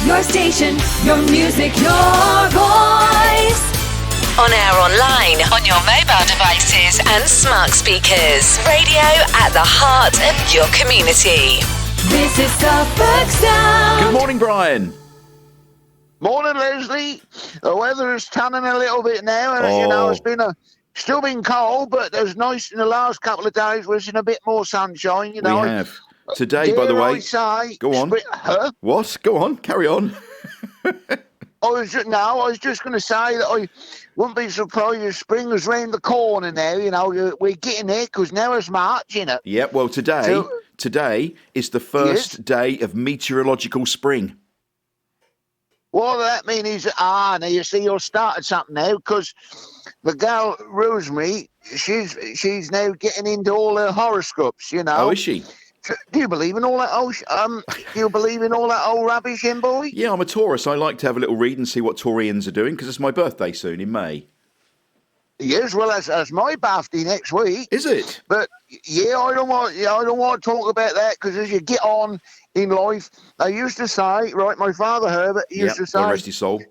Your station, your music, your voice. On air, online, on your mobile devices and smart speakers. Radio at the heart of your community. This is Suffolk Sound. Good morning, Brian. Morning, Leslie. The weather is turning a little bit now, and it's still been cold, but it was nice in the last couple of days. We're seeing a bit more sunshine, We have. Today, by the way... Go on. Huh? What? Go on. Carry on. I was just going to say that I wouldn't be surprised if spring was round the corner now. We're getting there because now it's March, innit? Yeah, well, today is the first day of meteorological spring. What that means is, now you see, you're starting something now because the girl Rosemary, she's now getting into all her horoscopes, Oh, is she? Do you believe in all that old rubbish, boy? Yeah, I'm a Taurus. I like to have a little read and see what Taurians are doing because it's my birthday soon in May. Yes, well, that's my birthday next week. Is it? But yeah, I don't want to talk about that because as you get on in life, they used to say, right? My father Herbert used to say, God rest his soul.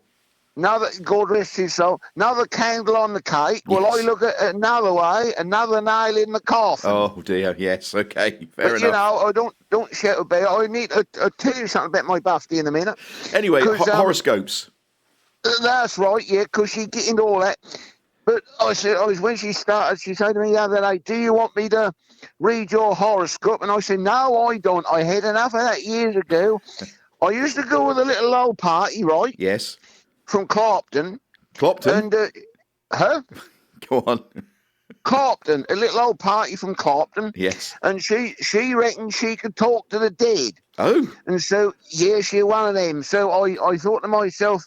God rest his soul. Another candle on the cake. Well, Yes. I look at it another way. Another nail in the coffin. Oh dear. Yes. Okay. Fair But enough. I don't shout about it. I need to tell you something about my birthday in a minute. Anyway, 'Cause, horoscopes. That's right, yeah, because she get into all that. But when she started, she said to me the other day, do you want me to read your horoscope? And I said, no, I don't. I had enough of that years ago. I used to go with a little old party, right? Yes. From Clopton. Clopton? And, huh? Go on. Clopton, a little old party from Clopton. Yes. And she reckoned she could talk to the dead. Oh. And so, yeah, she's one of them. So I thought to myself,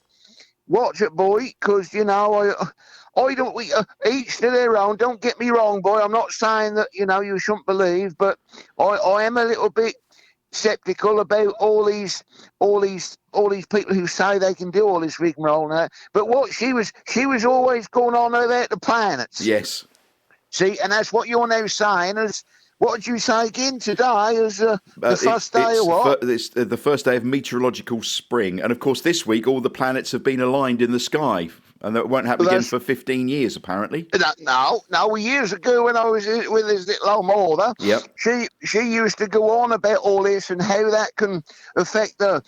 watch it, boy, because, I don't, each to their own. Don't get me wrong, boy. I'm not saying that, you shouldn't believe, but I am a little bit sceptical about all these people who say they can do all this rigmarole and that. But what she was always going on about the planets. Yes. See, and that's what you're now saying is, what did you say again today? Is the first day of what? It's the first day of meteorological spring. And of course, this week, all the planets have been aligned in the sky. And that won't happen again for 15 years, apparently. No. Years ago, when I was with his little old mother, yep. she used to go on about all this and how that can affect the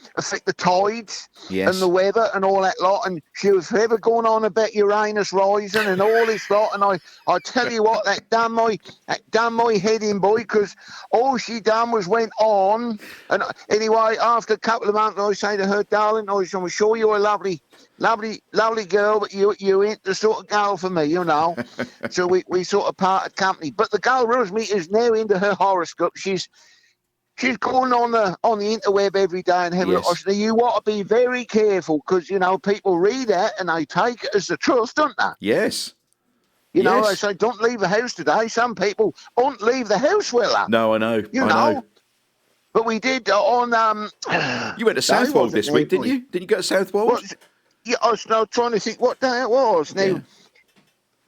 tides and the weather and all that lot. And she was forever going on about Uranus rising and all this lot. And I tell you what, that done my head in, boy, because all she done was went on. And anyway, after a couple of months, I say to her, darling, I'm sure you're a lovely girl, but you ain't the sort of girl for me, So we sort of parted company. But the girl Rosemary is now into her horoscope. She's going on the interweb every day and having a look. Now, you want to be very careful because people read that and they take it as the truth, don't they? Yes. They say don't leave the house today. Some people won't leave the house, will they? No, I know. I know. But we did on. You went to Southwold this week, didn't you? Didn't you go to Southwold? Yeah, I was now trying to think what day it was. Now,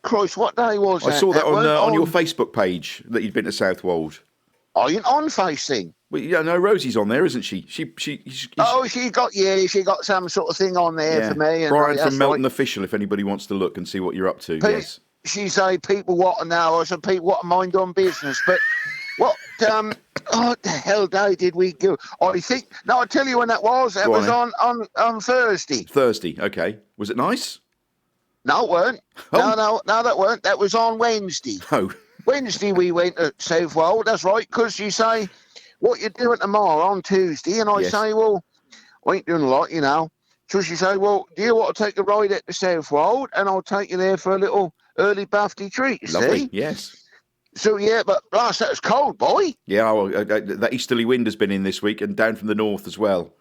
Christ, what day was that? I saw that on your Facebook page that you'd been to Southwold. Are you on facing? Well, yeah, no, Rosie's on there, isn't she? She got some sort of thing on there for me. And Brian from Melton Official, if anybody wants to look and see what you're up to. Yes. She say people want to know. I said people want to mind on business, but what the hell day did we go? I think I'll tell you when that was. It was on Thursday. Thursday, okay. Was it nice? No, it weren't. Oh. No, that weren't. That was on Wednesday. Oh. Wednesday we went to Southwold, that's right, because you say, what you doing tomorrow on Tuesday? And I say, well, I ain't doing a lot, So she say, well, do you want to take a ride at the Southwold? And I'll take you there for a little early birthday treat, Lovely, see? yes. So, but last that was cold, boy. Yeah, that easterly wind has been in this week and down from the north as well.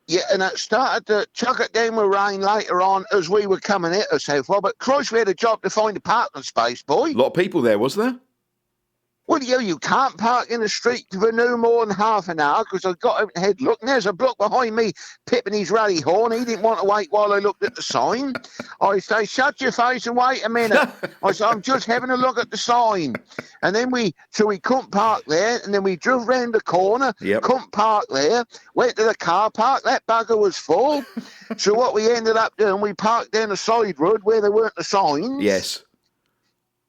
Yeah, and it started to chuck it down with rain later on as we were coming out of Southwold. But Christ, we had a job to find a parking space, boy. A lot of people there, was there? Well, you can't park in the street for no more than half an hour because I've got to head look. And there's a bloke behind me pipping his ruddy horn. He didn't want to wait while I looked at the sign. I say, shut your face and wait a minute. I say, I'm just having a look at the sign. And then we couldn't park there. And then we drove round the corner, couldn't park there, went to the car park. That bugger was full. So what we ended up doing, we parked down the side road where there weren't the signs. Yes.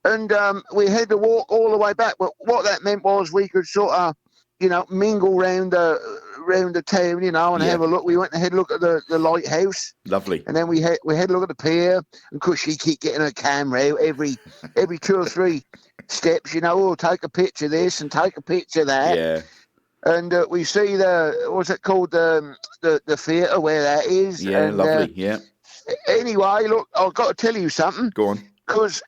And we had to walk all the way back. But what that meant was we could sort of, mingle round the town, and have a look. We went and had a look at the lighthouse. Lovely. And then we had a look at the pier. And of course, she keep getting her camera out every 2 or 3 steps. We'll take a picture of this and take a picture of that. Yeah. And we see what's it called, the theatre where that is. Yeah, and, lovely. Yeah. Anyway, look, I've got to tell you something. Go on. Because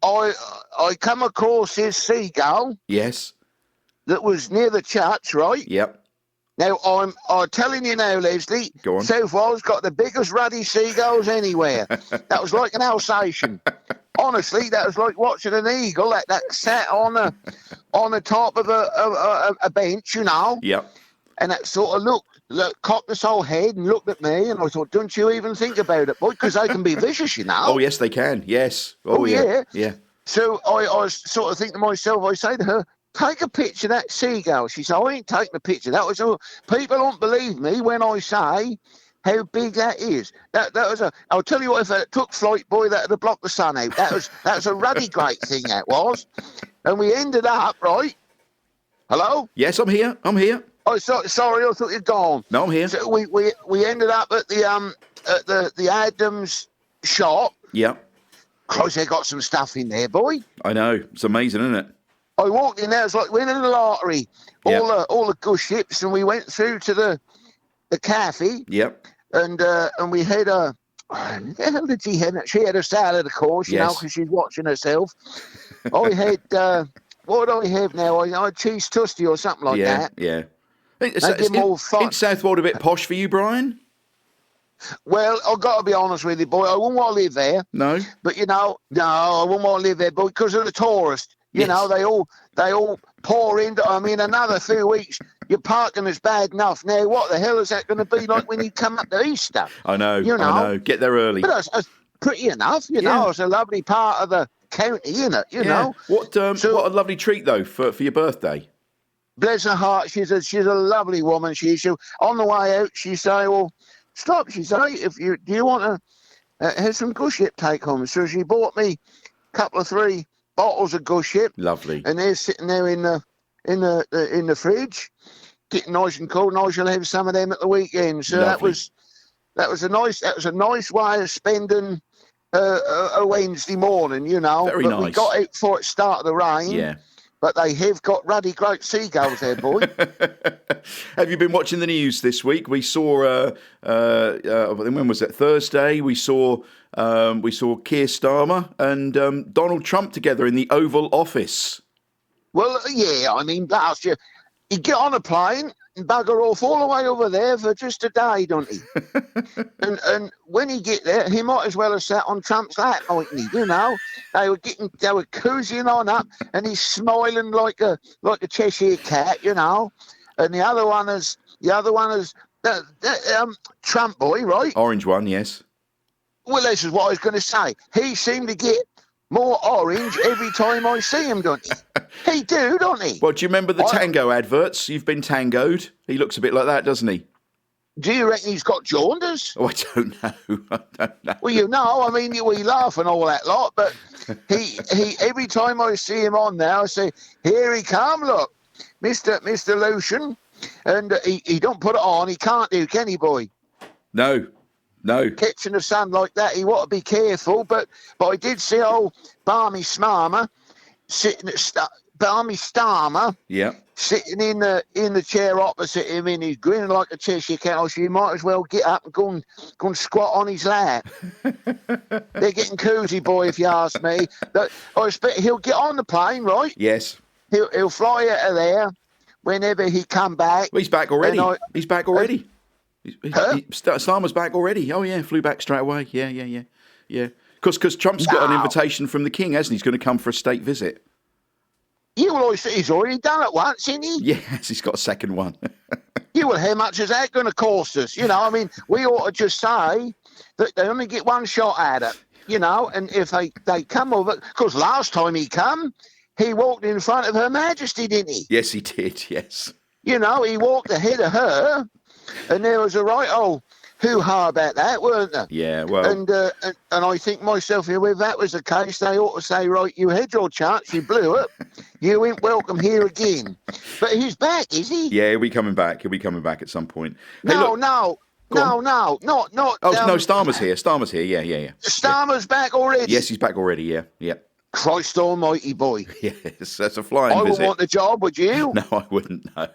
I come across this seagull. Yes. That was near the church, right? Yep. Now I'm telling you now, Leslie. Go on. So far's got the biggest ruddy seagulls anywhere. That was like an Alsatian. Honestly, that was like watching an eagle that sat on the top of a bench, Yep. And that sort of looked, cocked its whole head and looked at me, and I thought, don't you even think about it, boy, because they can be vicious, Oh, yes, they can. Yes. Oh, yeah. Yeah. So I was sort of thinking to myself, I say to her, take a picture of that seagull. She said, I ain't taking a picture. That was all. People don't believe me when I say how big that is. That was I'll tell you what, if it took flight, boy, that would have blocked the sun out. That was a ruddy great thing, that was. And we ended up, right? Hello? Yes, I'm here. Oh, sorry, I thought you'd gone. No, I'm here. So we ended up at the Adams shop. Yep. Christ, they got some stuff in there, boy. I know. It's amazing, isn't it? I walked in there, it's like winning the lottery. All the good ships, and we went through to the cafe. Yep. And we had the hell did she have? She had a salad, of course, because she's watching herself. I had what do I have now? I had cheese toasty or something like that. Yeah. Isn't Southwold a bit posh for you, Brian? Well, I've got to be honest with you, boy. I wouldn't want to live there. No. But no, I wouldn't want to live there, boy, because of the tourists. They all pour into. I mean, another few weeks, your parking is bad enough. Now, what the hell is that going to be like when you come up to Easter? I know. I know. Get there early. But it's pretty enough, know. It's a lovely part of the county, isn't it? You know. What a lovely treat though for your birthday. Bless her heart, she's a lovely woman. She on the way out, she say, "Well, stop." She say, do you want to have some Guship take home?" So she bought me a couple of 3 bottles of Guship. Lovely. And they're sitting there in the fridge, getting nice and cold. And I shall have some of them at the weekend. So lovely. that was a nice way of spending a Wednesday morning. Very nice. We got out before it started to rain. Yeah. But they have got ruddy great seagulls there, boy. Have you been watching the news this week? We saw, when was it? Thursday. We saw Keir Starmer and Donald Trump together in the Oval Office. Well, yeah. I mean, last year you get on a plane and bugger off all the way over there for just a day, don't he? and when he get there, he might as well have sat on Trump's lap, mightn't he? They were cozying on up, and he's smiling like a Cheshire cat, And the other one is Trump boy, right? Orange one, yes. Well, this is what I was going to say. He seemed to get more orange every time I see him, don't he? He do, don't he? Well, do you remember the tango adverts? You've been tangoed. He looks a bit like that, doesn't he? Do you reckon he's got jaundice? Oh, I don't know. Well, I mean, we laugh and all that lot, but he every time I see him on there, I say, "Here he come, look, Mr. Lotion," and he don't put it on. He can't do, can he, boy? No. Catching the sun like that, he ought to be careful. But I did see old Barmy Smarmer sitting at Barmy Starmer. Yeah. Sitting in the chair opposite him, and he's grinning like a Cheshire cat. So you might as well get up and go and squat on his lap. They're getting cozy, boy, if you ask me. But I expect he'll get on the plane, right? Yes. He'll fly out of there whenever he come back. Well, he's back already. He's back already. Starmer's back already. Oh yeah, flew back straight away. Yeah. Because Trump's got an invitation from the king, hasn't he? He's going to come for a state visit. You will always say he's already done it once, isn't he? Yes, he's got a second one. Yeah, well, how much is that going to cost us? You know, I mean, we ought to just say that they only get one shot at it, you know, and if they come over, because last time he come, he walked in front of Her Majesty, didn't he? Yes, he did, yes. You know, he walked ahead of her, and there was a right old hoo-ha about that, weren't there? Yeah, well... And I think myself, if that was the case, they ought to say, right, you had your chance, you blew it, you ain't welcome here again. But he's back, is he? Yeah, he'll be coming back. He'll be coming back at some point. Hey, No, look, not. Oh, no, Starmer's here. Starmer's here, yeah. Starmer's back already? Yes, he's back already, yeah. Christ almighty, boy. Yes, that's a flying I visit. wouldn't want the job, would you? No, I wouldn't, no.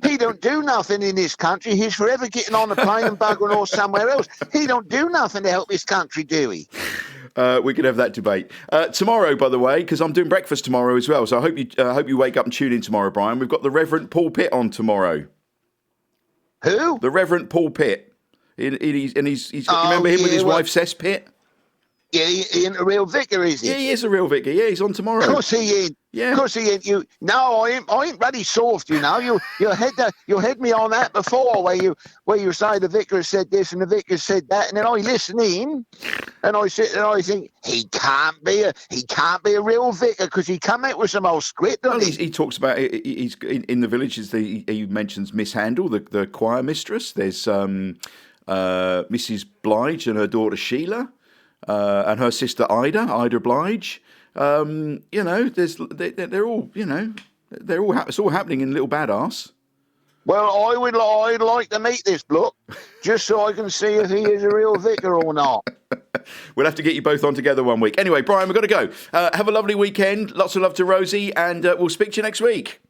He don't do nothing in this country. He's forever getting on a plane and buggering off somewhere else. He don't do nothing to help this country, do he? We could have that debate. Tomorrow, by the way, because I'm doing breakfast tomorrow as well, so I hope you wake up and tune in tomorrow, Brian. We've got the Reverend Paul Pitt on tomorrow. Who? The Reverend Paul Pitt. He's remember him with his wife, Cess Pitt? Yeah, he ain't a real vicar, is he? Yeah, he is a real vicar. Yeah, he's on tomorrow. Of course he ain't. Yeah. Of course he ain't. I ain't bloody soft, you know. You had me on that before, where you say the vicar said this and the vicar said that, and then I listen in, and I sit and I think he can't be a real vicar because he come out with some old script, doesn't he? He talks about he's in the villages. He mentions Miss Handel, the choir mistress. There's Mrs. Blige and her daughter Sheila. And her sister Ida Blige. You know, they're all, you know, it's all happening in Little Badass. Well, I'd like to meet this bloke just so I can see if he is a real vicar or not. We'll have to get you both on together one week. Anyway, Brian, we've got to go. Have a lovely weekend. Lots of love to Rosie, and we'll speak to you next week.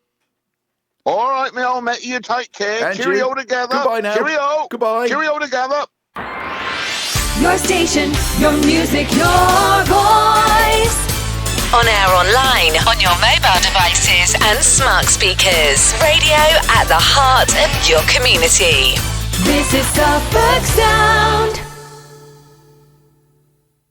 All right, me old mate, you take care. And Cheerio you. together. Goodbye now. Cheerio. Goodbye. Cheerio together. Your station, your music, your voice. On air, online, on your mobile devices and smart speakers. Radio at the heart of your community. This is Suffolk Sound.